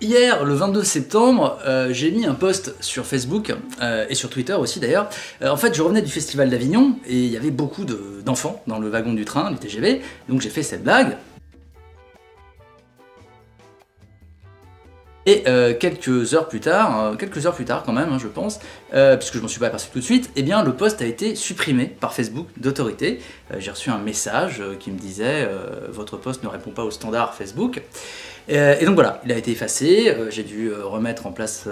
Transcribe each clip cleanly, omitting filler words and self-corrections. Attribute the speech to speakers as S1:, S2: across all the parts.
S1: hier, le 22 septembre, j'ai mis un post sur Facebook, et sur Twitter aussi d'ailleurs. En fait, je revenais du Festival d'Avignon, et il y avait beaucoup d'enfants dans le wagon du train, du TGV, donc j'ai fait cette blague. Et quelques heures plus tard quand même, je pense, puisque je m'en suis pas aperçu tout de suite, eh bien le post a été supprimé par Facebook d'autorité. J'ai reçu un message qui me disait votre post ne répond pas aux standards Facebook. Et donc voilà, il a été effacé, j'ai dû remettre en place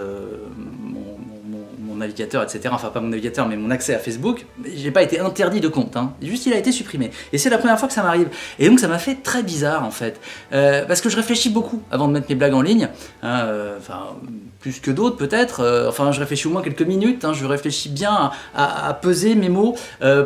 S1: mon navigateur, etc. Enfin pas mon navigateur, mais mon accès à Facebook. J'ai pas été interdit de compte, hein. Juste il a été supprimé. Et c'est la première fois que ça m'arrive. Et donc ça m'a fait très bizarre en fait. Parce que je réfléchis beaucoup avant de mettre mes blagues en ligne. Hein, enfin, plus que d'autres peut-être. Enfin je réfléchis au moins quelques minutes. Hein, je réfléchis bien à peser mes mots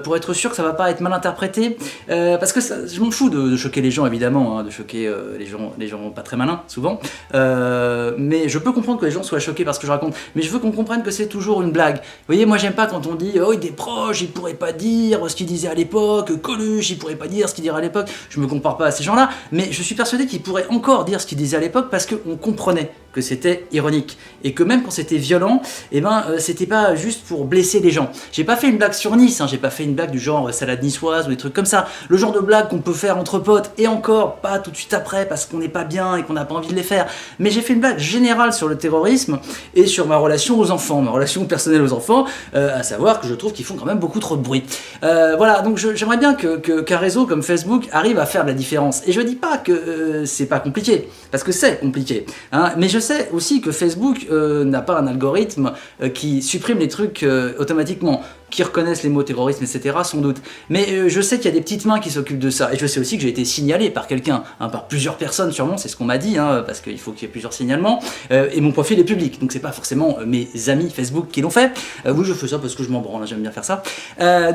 S1: pour être sûr que ça va pas être mal interprété. Parce que je m'en fous de choquer les gens évidemment, hein, de choquer les gens pas très malins souvent. Mais je peux comprendre que les gens soient choqués par ce que je raconte. Mais je veux qu'on comprenne que c'est toujours une blague. Vous voyez, moi j'aime pas quand on dit oh il est proche, il pourrait pas dire ce qu'il disait à l'époque, Coluche, il pourrait pas dire ce qu'il dirait à l'époque. Je me compare pas à ces gens-là, mais je suis persuadé qu'il pourrait encore dire ce qu'il disait à l'époque parce qu'on comprenait que c'était ironique et que même quand c'était violent, eh ben c'était pas juste pour blesser les gens. J'ai pas fait une blague sur Nice, hein, j'ai pas fait une blague du genre salade niçoise ou des trucs comme ça. Le genre de blague qu'on peut faire entre potes et encore pas tout de suite après parce qu'on n'est pas bien et qu'on n'a pas envie de les faire. Mais j'ai fait une blague générale sur le terrorisme et sur ma relation aux enfants, ma relation personnelle aux enfants, à savoir que je trouve qu'ils font quand même beaucoup trop de bruit. Voilà, donc j'aimerais bien qu'un réseau comme Facebook arrive à faire de la différence. Et je dis pas que c'est pas compliqué, parce que c'est compliqué, hein, mais je sais aussi que Facebook n'a pas un algorithme qui supprime les trucs automatiquement, qui reconnaissent les mots terrorisme, etc., sans doute. Mais je sais qu'il y a des petites mains qui s'occupent de ça, et je sais aussi que j'ai été signalé par quelqu'un, hein, par plusieurs personnes sûrement, c'est ce qu'on m'a dit, hein, parce qu'il faut qu'il y ait plusieurs signalements, et mon profil est public, donc c'est pas forcément mes amis Facebook qui l'ont fait. Oui, je fais ça parce que je m'en branle, j'aime bien faire ça.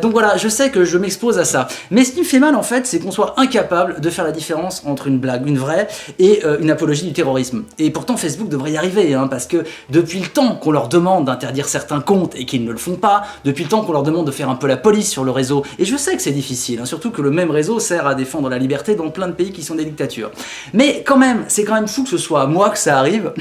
S1: Donc voilà, je sais que je m'expose à ça. Mais ce qui me fait mal en fait, c'est qu'on soit incapable de faire la différence entre une blague, une vraie, et une apologie du terrorisme. Et pourtant Facebook devrait y arriver, hein, parce que depuis le temps qu'on leur demande d'interdire certains comptes et qu'ils ne le font pas, depuis le temps qu'on leur demande de faire un peu la police sur le réseau, et je sais que c'est difficile, hein, surtout que le même réseau sert à défendre la liberté dans plein de pays qui sont des dictatures. Mais quand même, c'est quand même fou que ce soit à moi que ça arrive,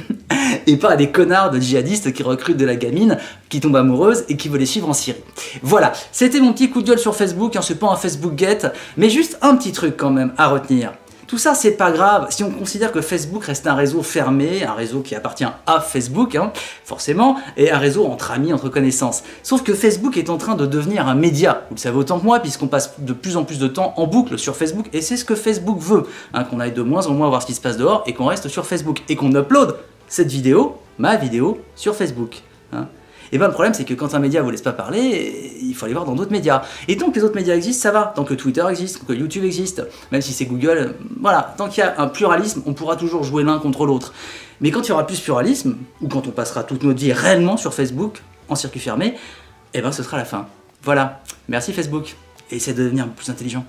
S1: et pas à des connards de djihadistes qui recrutent de la gamine, qui tombe amoureuse et qui veut les suivre en Syrie. Voilà, c'était mon petit coup de gueule sur Facebook, hein, c'est pas un Facebook get, mais juste un petit truc quand même à retenir. Tout ça, c'est pas grave si on considère que Facebook reste un réseau fermé, un réseau qui appartient à Facebook, hein, forcément, et un réseau entre amis, entre connaissances. Sauf que Facebook est en train de devenir un média, vous le savez autant que moi, puisqu'on passe de plus en plus de temps en boucle sur Facebook, et c'est ce que Facebook veut, hein, qu'on aille de moins en moins voir ce qui se passe dehors, et qu'on reste sur Facebook, et qu'on upload cette vidéo, ma vidéo, sur Facebook. Hein. Et bien le problème c'est que quand un média vous laisse pas parler, il faut aller voir dans d'autres médias. Et tant que les autres médias existent, ça va. Tant que Twitter existe, tant que YouTube existe, même si c'est Google, voilà. Tant qu'il y a un pluralisme, on pourra toujours jouer l'un contre l'autre. Mais quand il y aura plus de pluralisme, ou quand on passera toute notre vie réellement sur Facebook, en circuit fermé, eh ben ce sera la fin. Voilà. Merci Facebook. Et essayez de devenir plus intelligent.